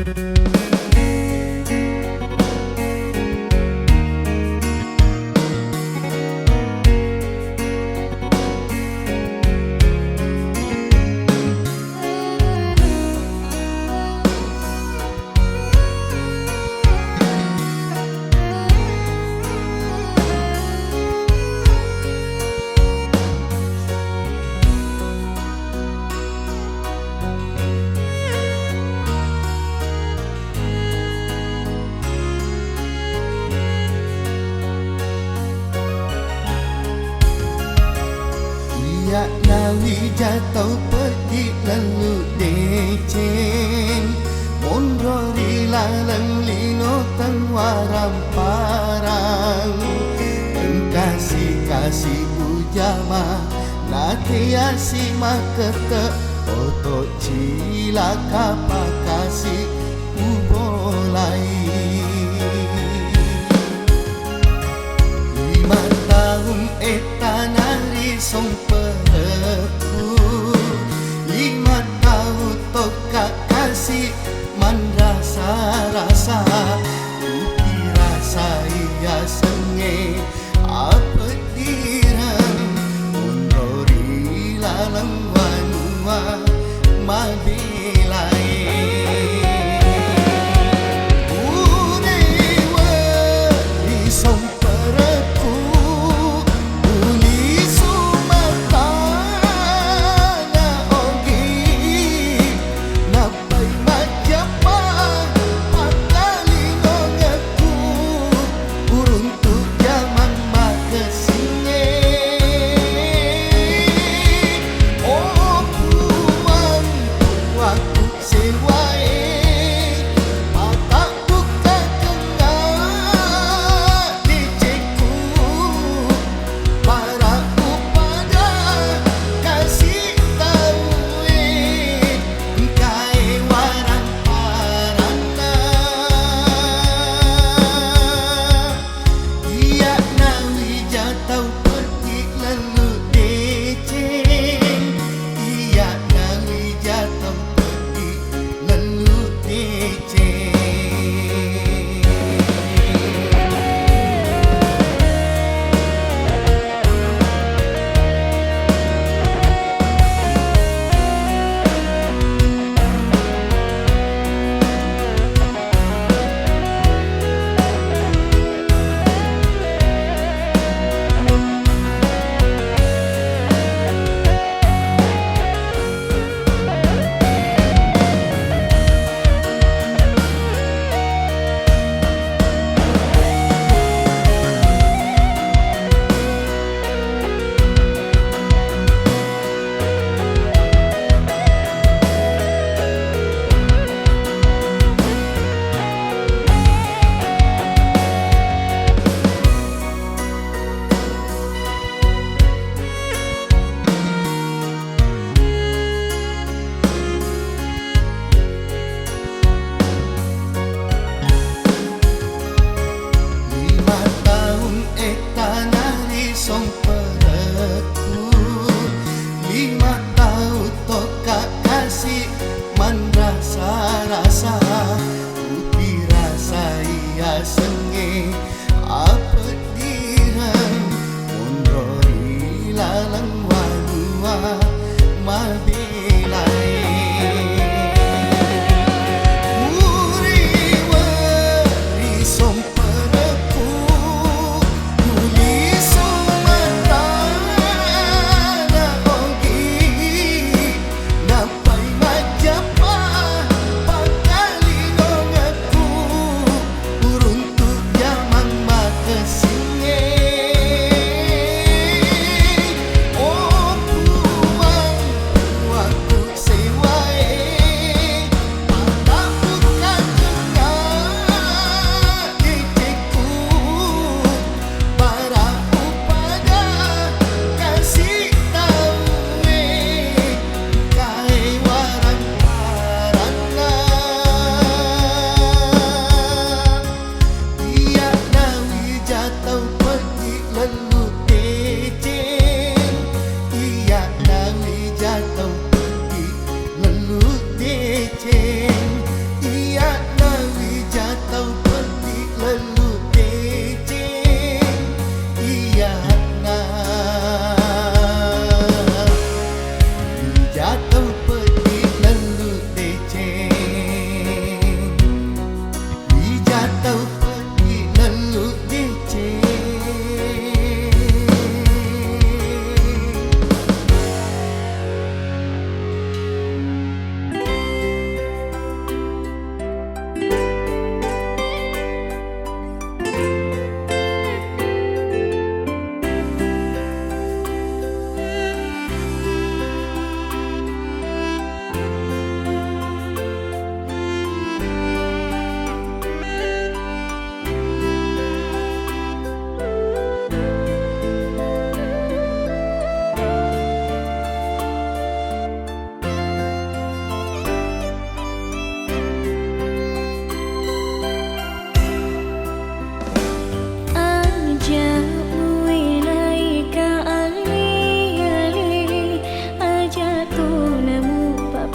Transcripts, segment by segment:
Ya nawi jatuh pedih lalu decen Mondori lalang lino tangwaram parang Kasih ujama natiasi makete Oto cila kapakasi ubolai 5 tahun etanari song perku 5 tahun toka kasih man rasa uki rasa iya senge apa dirang Mondori lalang wanua mabilai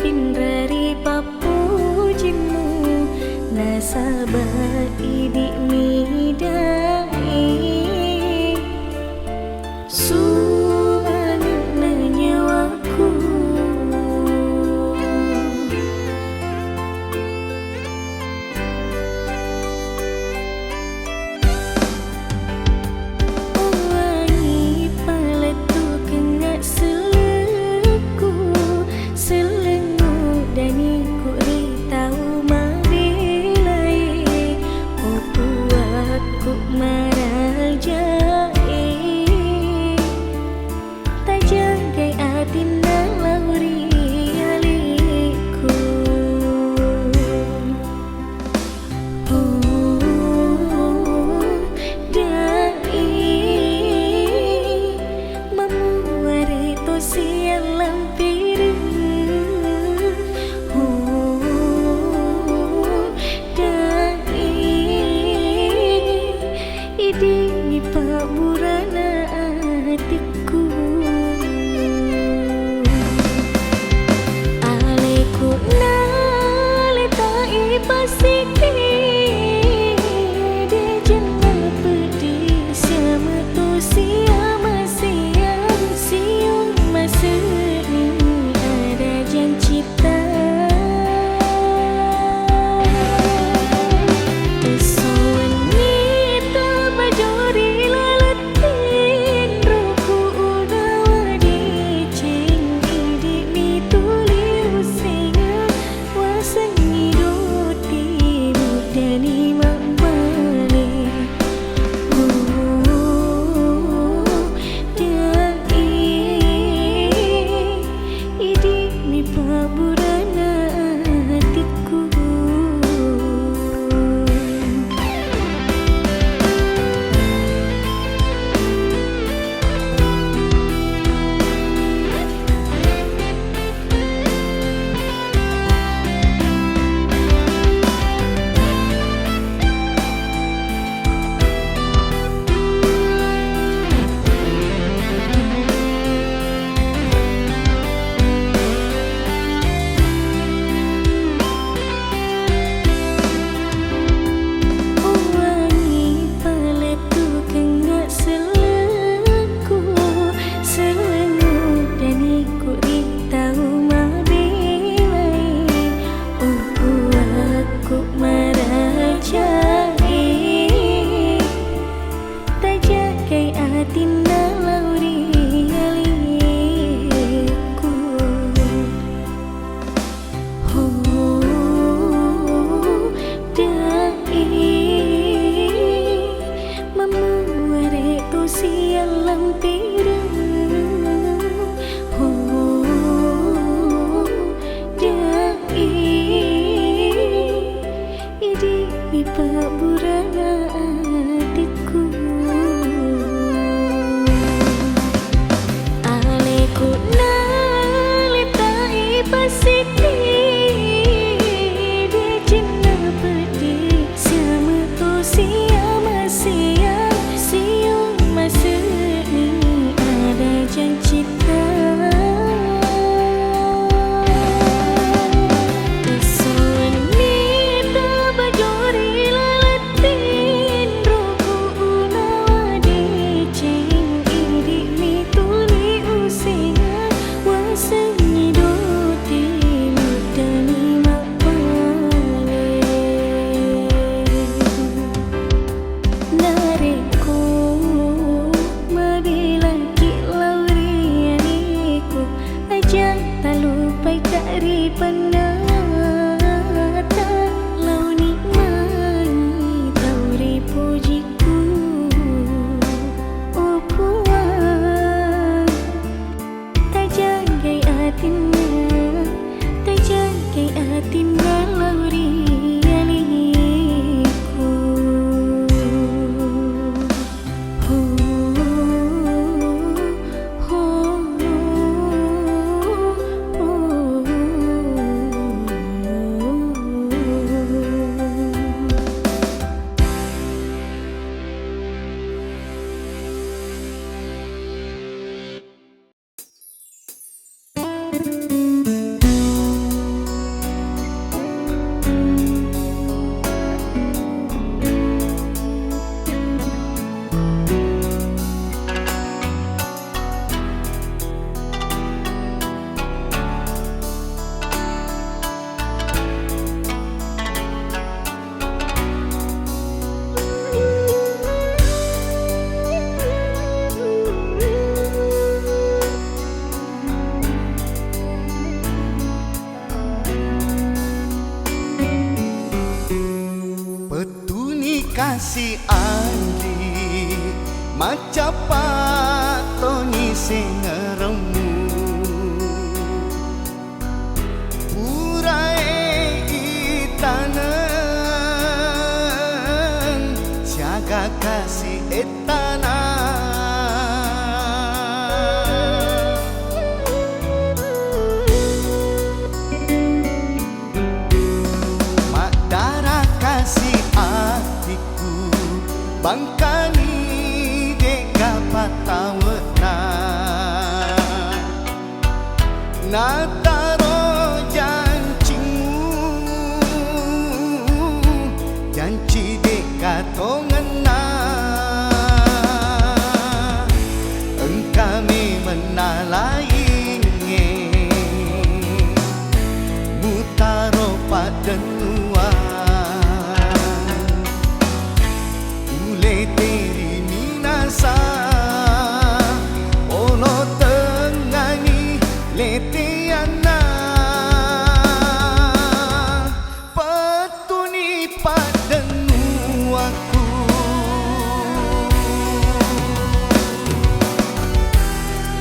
kinrari papujimu nasabah idik midai subanana nyawaku wangi paletu kengak seleku selengu dani ku ritau mabilai opu aku marajai tak jagai atina lauri aliku dai memuari tosian lampiru dai idini paburana hatiku aleku nale tai pasiki de jenna pedi siama tu siama siang siung maseni ada jang cita esoni tabajori lalatin roku unawadi cing idik mituli usinga wasangi doti mudani mambale dai idik mi paburana hatiku wangi paletu kengak seleku selengu dani ku ritau mabilai opu aku marajai tak jagai atina lauri aliku dai memuari tosian lampiru dai idik mi paburana hatiku aleku nale tai pasiki de jenna pedi siama tu siama siang siung maseni ada jang cita esoni tabajori lalatin roku unawadi cing idik mituli usinga wasangi doti mudani mambale nareku mabilaki lauri aniku aja tak lupai kari penata launi mangi tauri pujiku opuan tak jagai atina tak jagai atina lauri aliku kasih Andi macam patoni sengeremu purai itanan siaga kasih etana mak darah kasih hatiku bangkani deka patawena nataro janjimu janji deka tongena engkami menalainge mutaro padenua ule teri minasa ono tengani letiana petuni padenuaku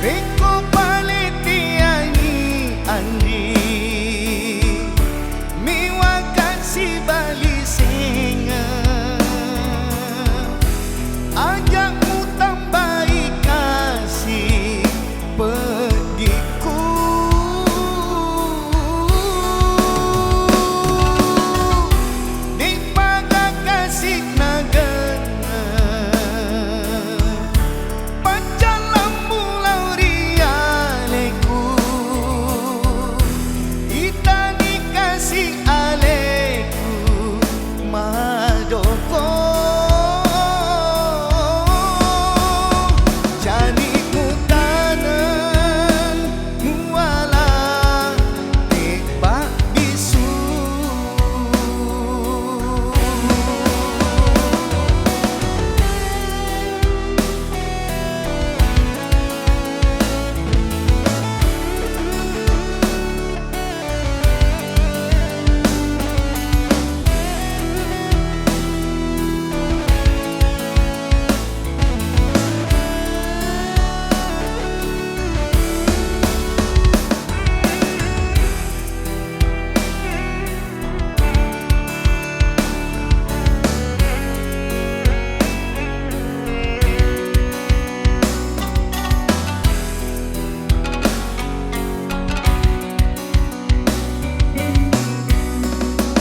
reko paletiani andi miwa kasih bali senga ajakmu tambahi kasih pediku dipaga kasih nagana pancalammu laurialeku itani kasih aleku madoko jani mutanan muala tebak bisu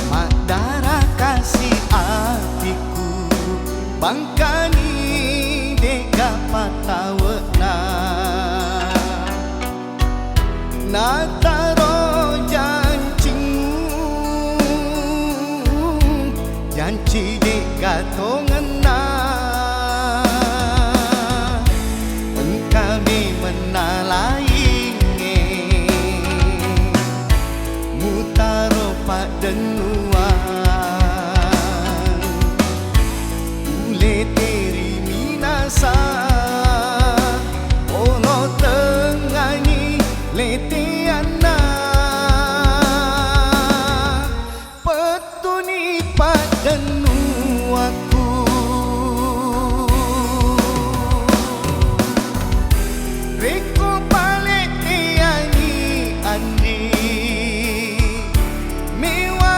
mak darah kasih hatiku bangkani deka patawena nataro janjimu janji deka tongena engkami menalainge mutaro padenuan ule teri minasa ono tengani letiana petuni padenuaku reko paletiani andi miwa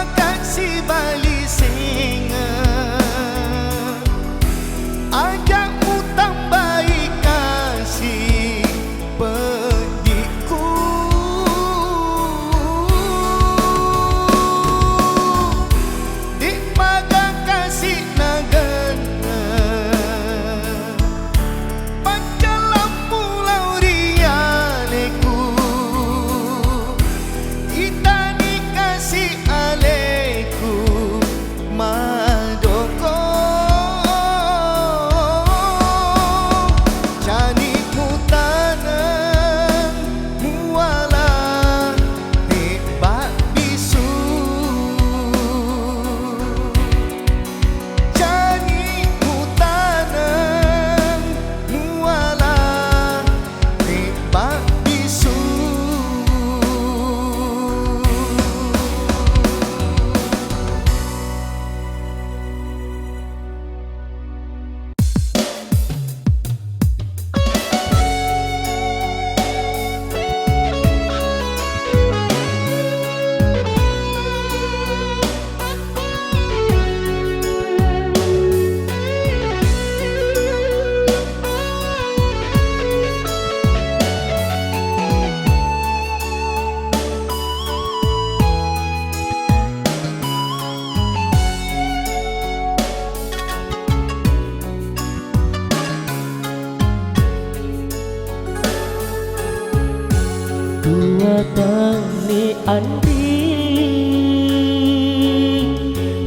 Andri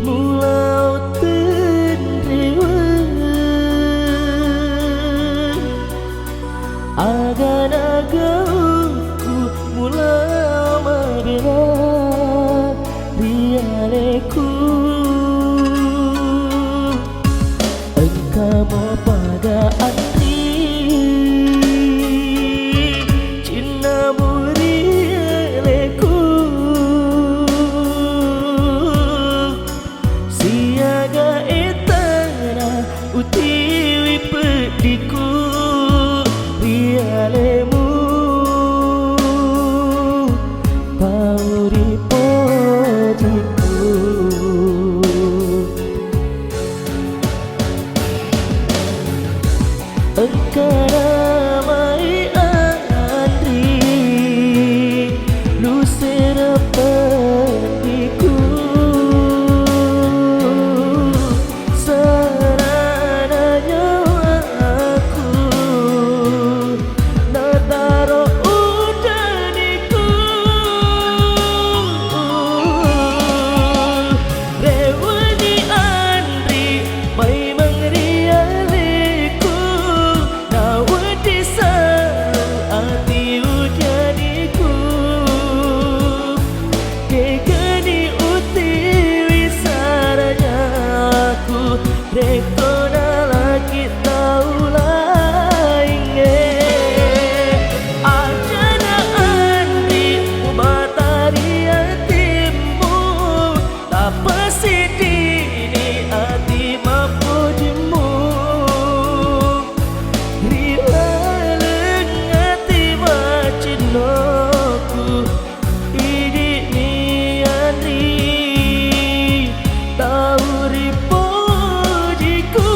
mulau tendrewa agan-aganku mulau mabera rialeku engkau mau pada Andri cintamu rialeku siaga etana utiwi pediku rialemu pauri pojiku engkau mai Andri lu serapadiku sarananya aku nataro udaniku rewani Andri mai mengrialeku nawati ati ujaniku kekani uti wisaranya aku rekona lagi tahu lainnya ajana Andri umatari hatimu tak pesidini hati mapujimu rilaleng hati macinoku ini ni Andri tahu ripojiku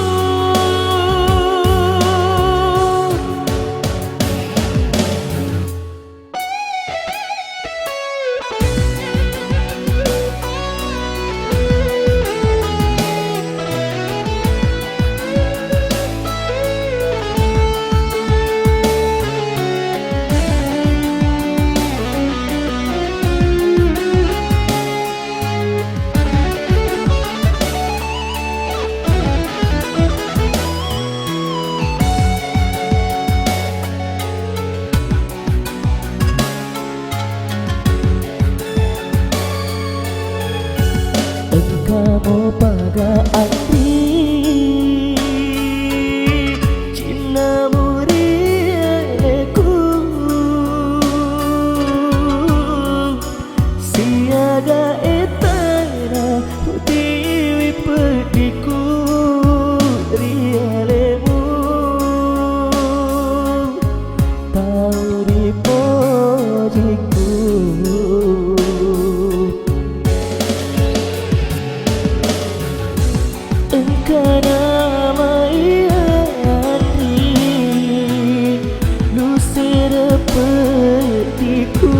engkau pada Andri cintamu rialeku siaga etana utiwi pediku rialemu tahu ripojiku engkau namai Andri lu serapadiku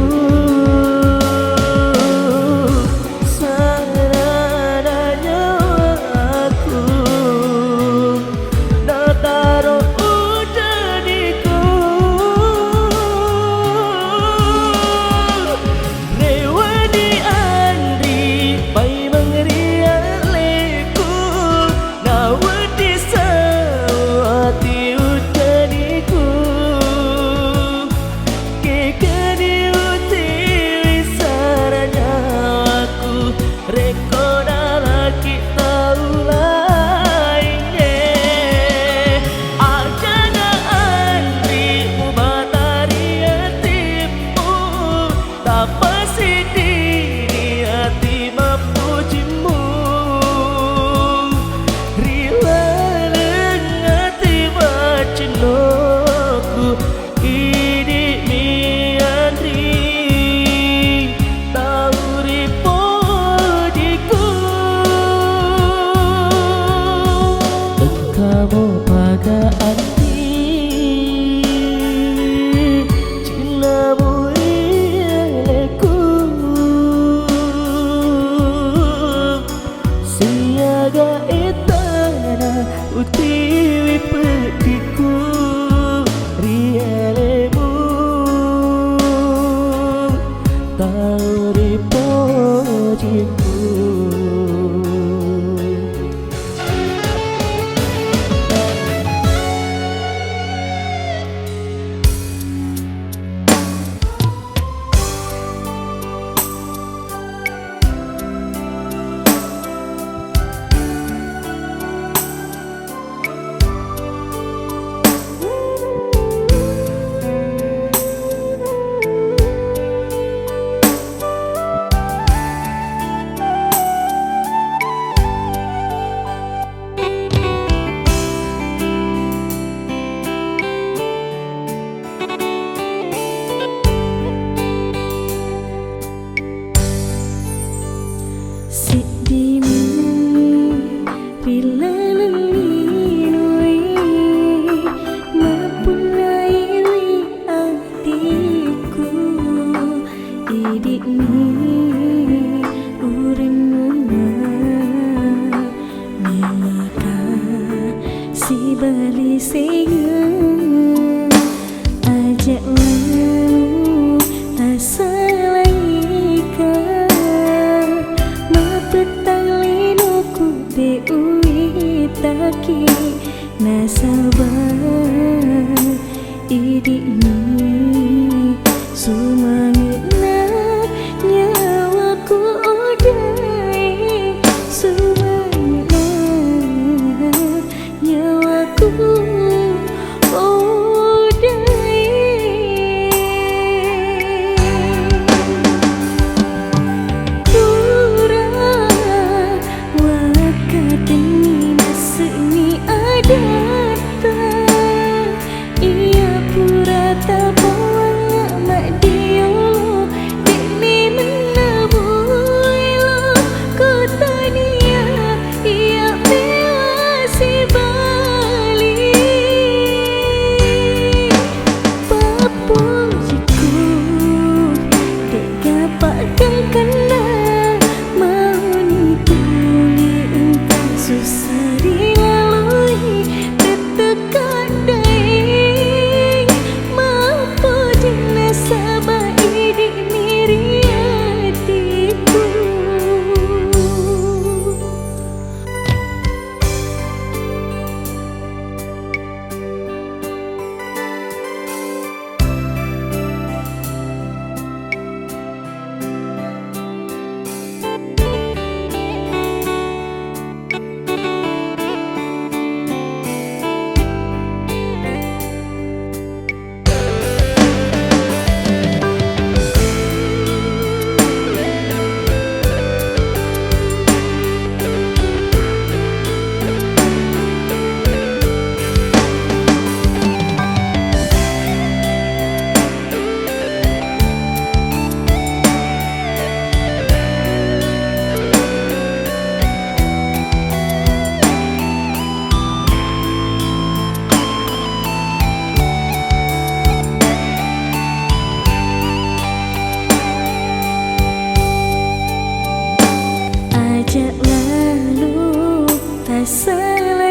sejak lalu tak salahkan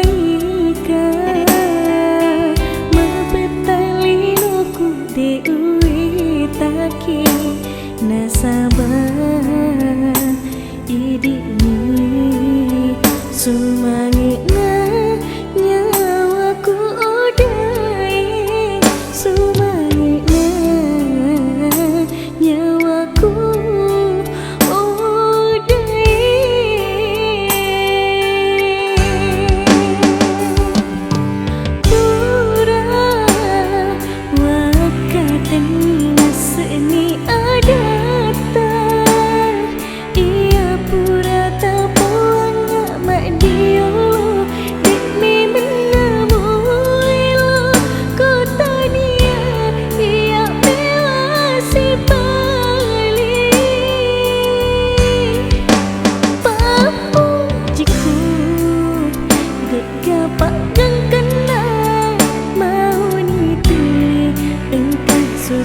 mapetalinuku deui taki nasabah idini sumangina nyawaku odai sumangina nyawaku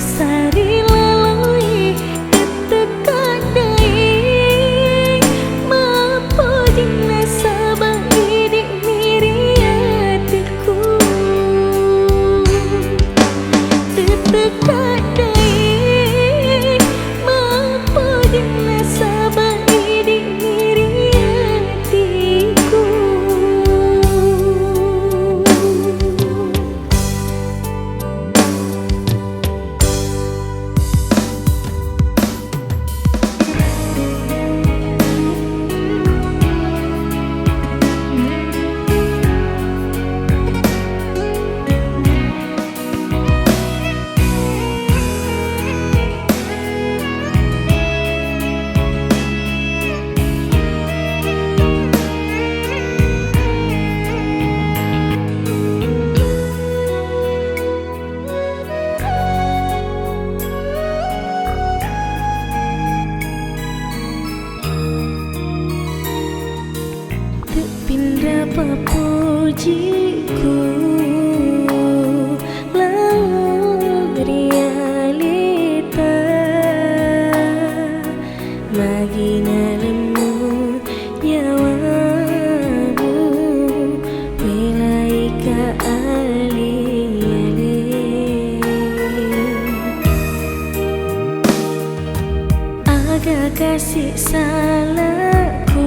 Sari lalui ketekan dai mampu dina sabah idik miriatiku ketekan dai mampu dina sabah idik miriatiku. Berapa pujiku lalu realita magina lemu nyawamu wilai ka ali-ali agak kasih salahku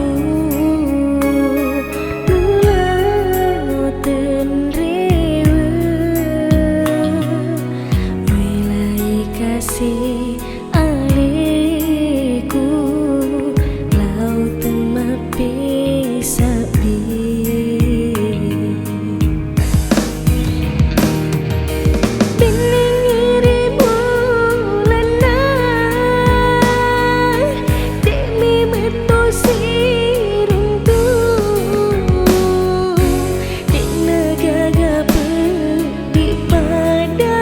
si aliku laut mapi sabi biningirimu lana demi metusi runtuh dina gagap di pada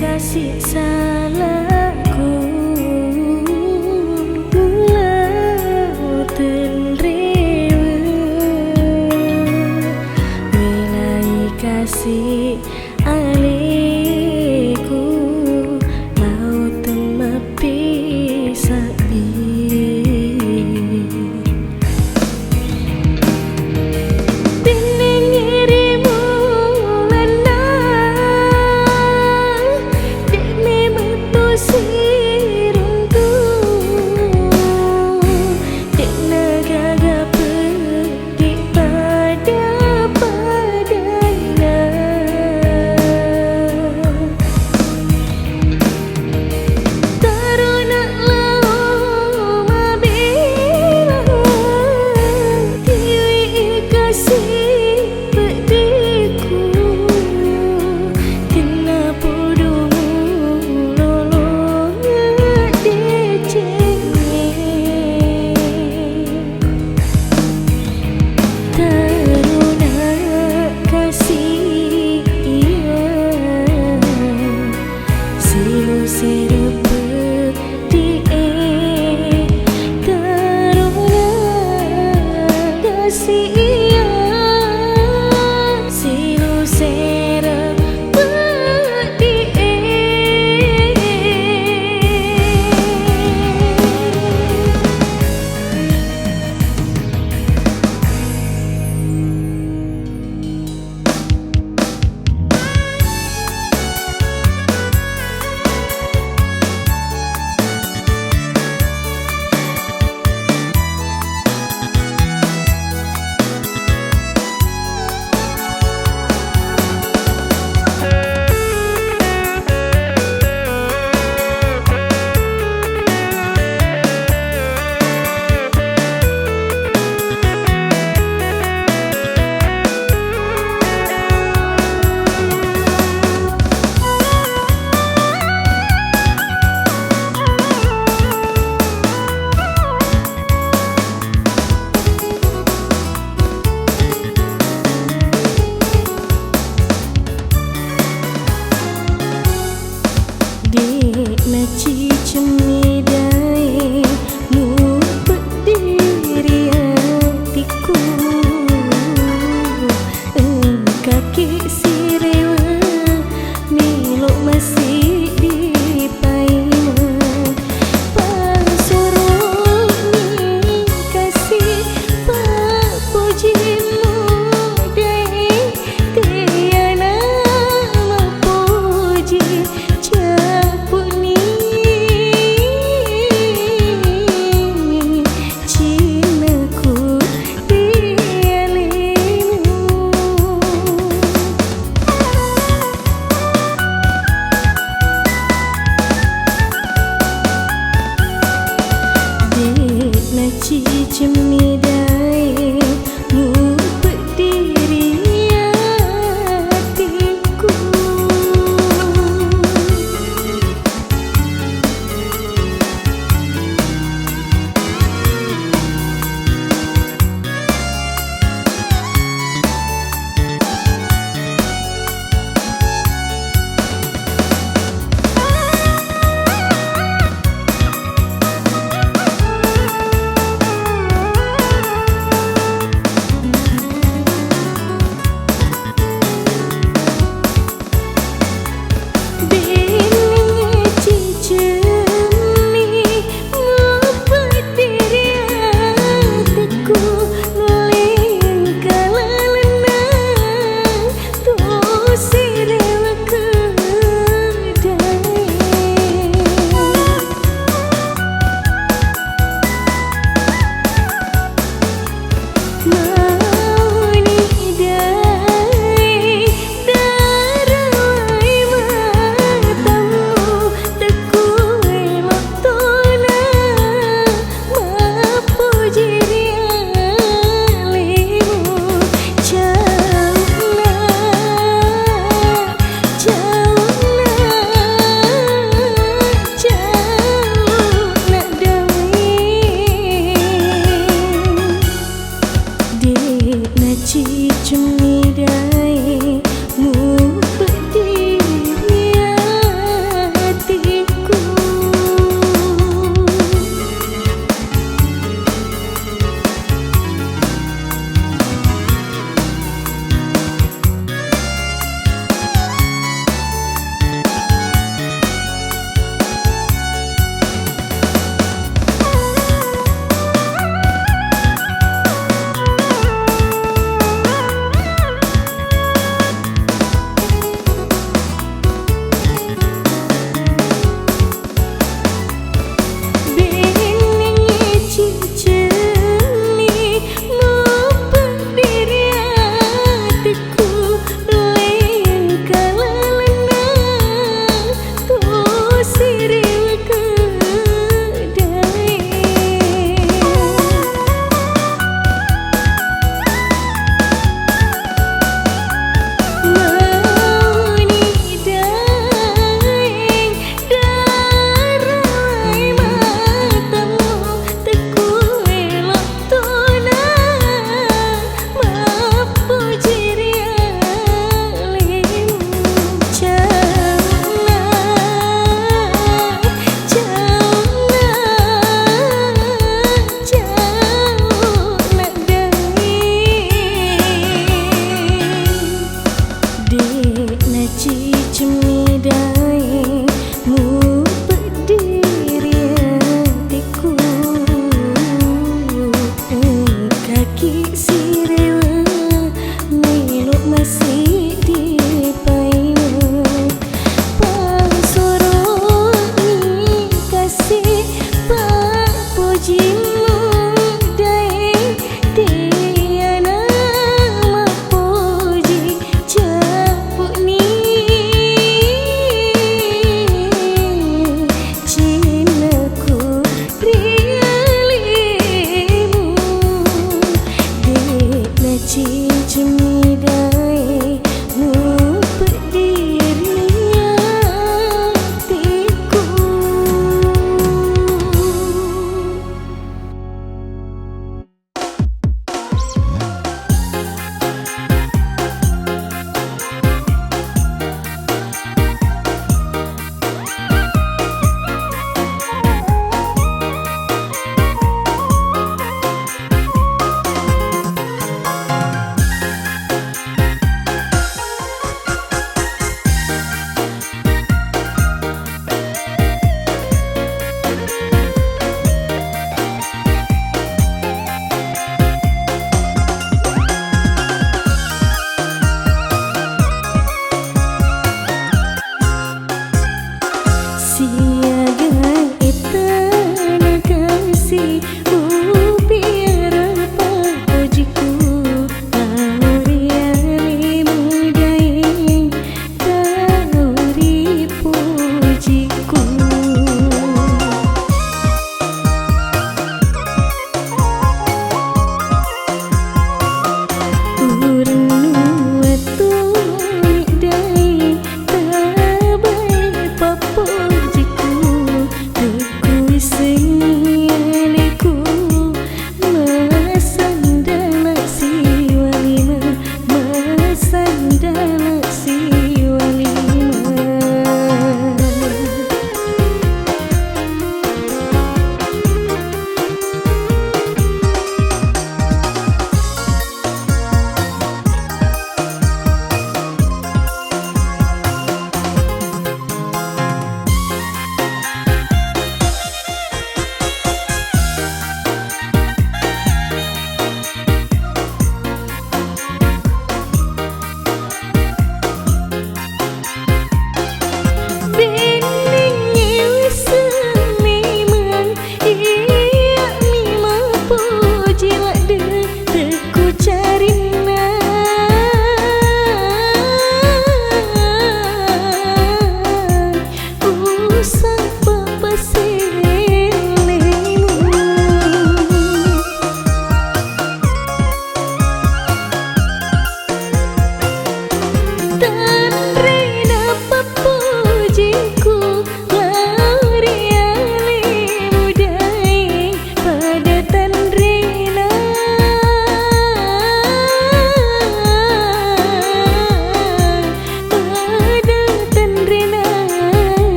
kasih salahku lauten rewe wilai kasih aleku lauten mapi sabi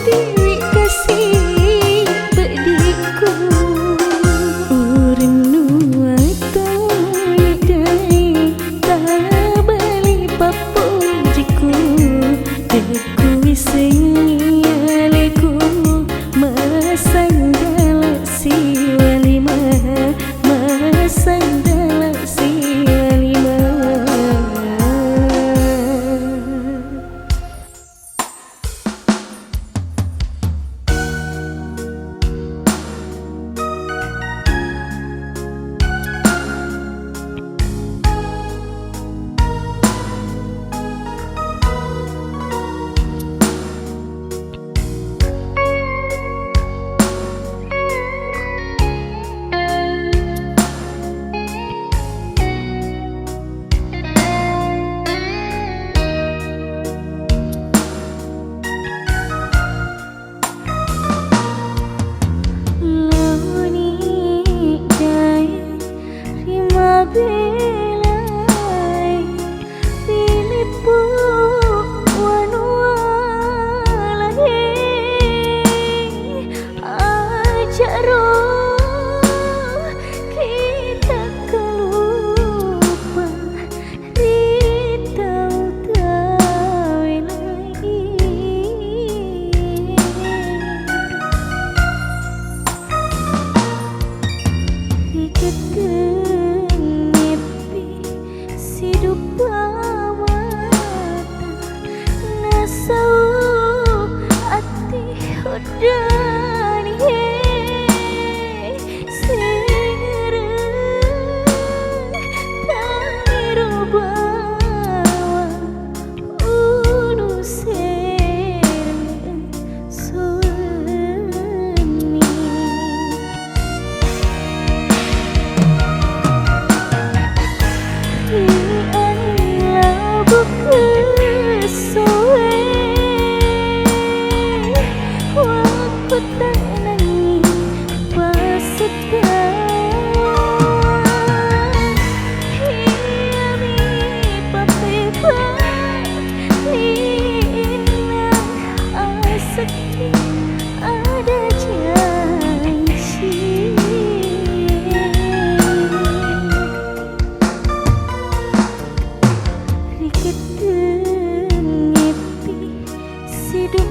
Dewi kasih bediku urnu atau lidai tak balik papujiku deku sing aleku masang galaksi walima masang galaksi walima. Belai pilipu wanualahe ajak roh kita kelupa ritau tawe lagi ada janji rikit ngepi sidup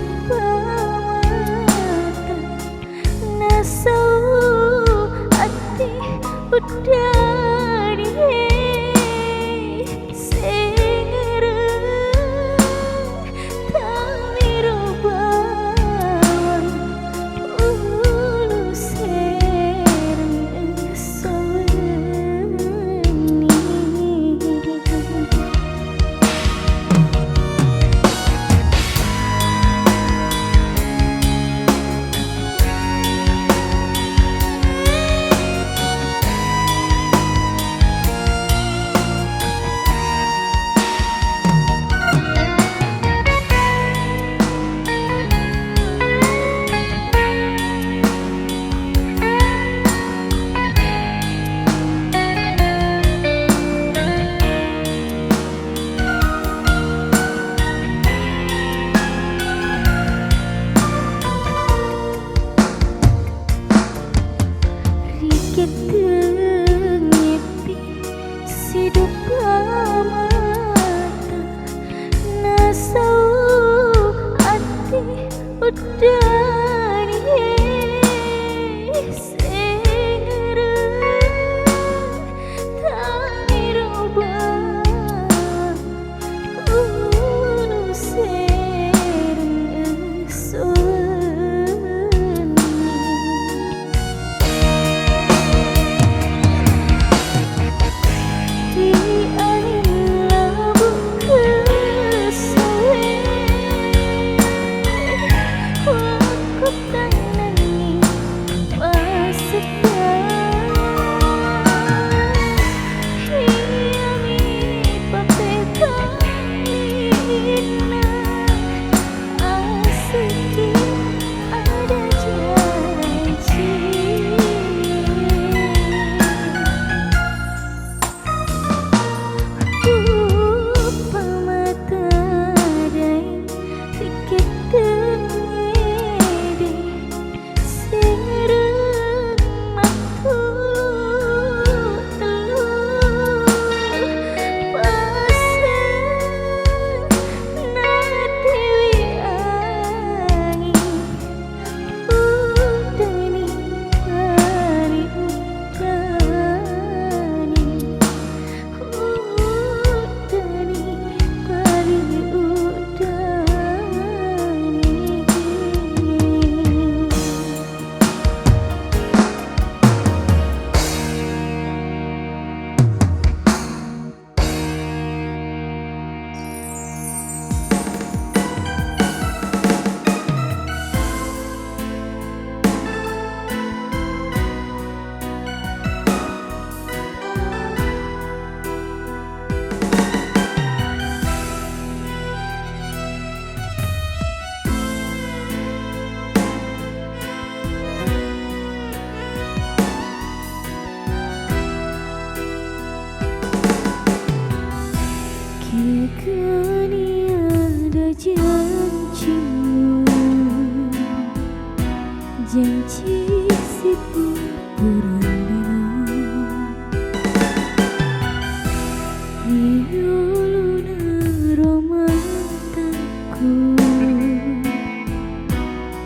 mata nasau ati udah ngepi sidup mata nasau ati udah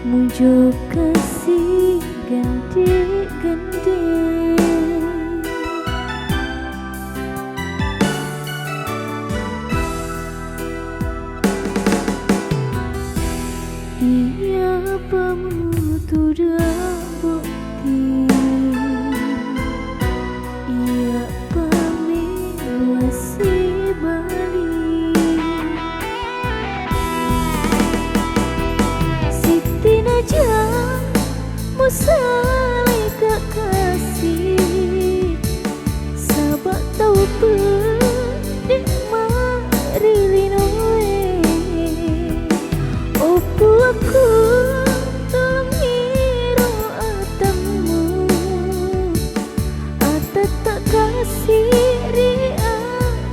muncul kasih gande-gande. Ia pemutudah bukti, ia pamiluasi Bali. Siti Najah musali kasih, sabak tau pedik mari linoe. Opo aku tolong hiro atamu, ata tak kasih ria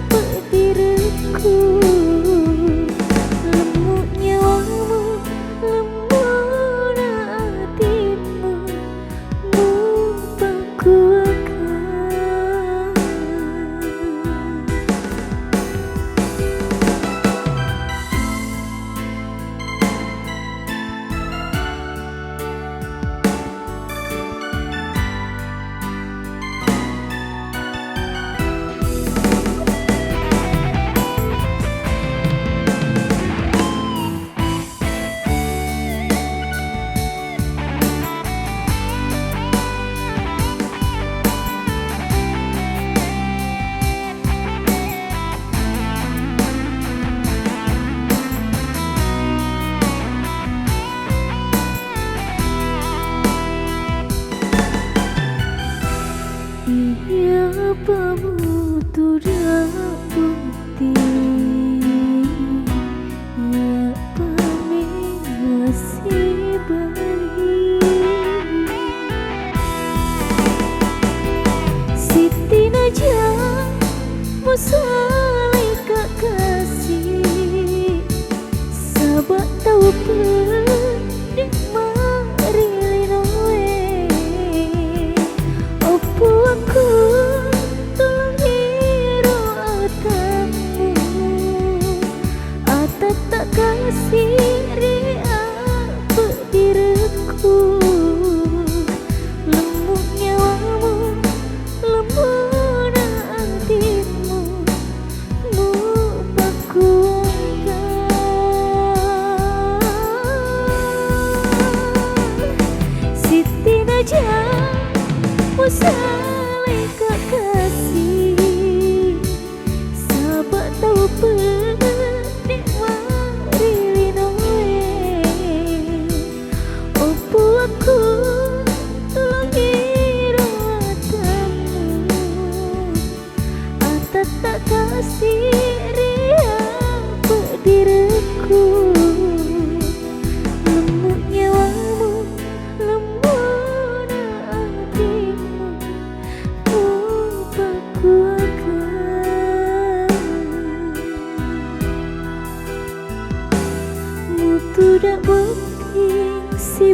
pediriku. Lemuk nyawamu, lemuk hatimu, lupaku akan. Ia pemutudah bukti, ia pamiluasi Bali. Siti Najah musali kasih, sabak tau pedik mari linoe. Opo aku tolong hiro atamu, ata tak kasih ria pediriku. Lemuk nyawamu, lemuk hatimu, lupaku akan. Siti Najah musali kasih, sabak tau pedik mari linoe. Opo aku tolong hiro atamu, ata tak kasih ria pediriku. Lemuk nyawamu, lemuk hatimu, lupaku akan. Mutu dak bukti si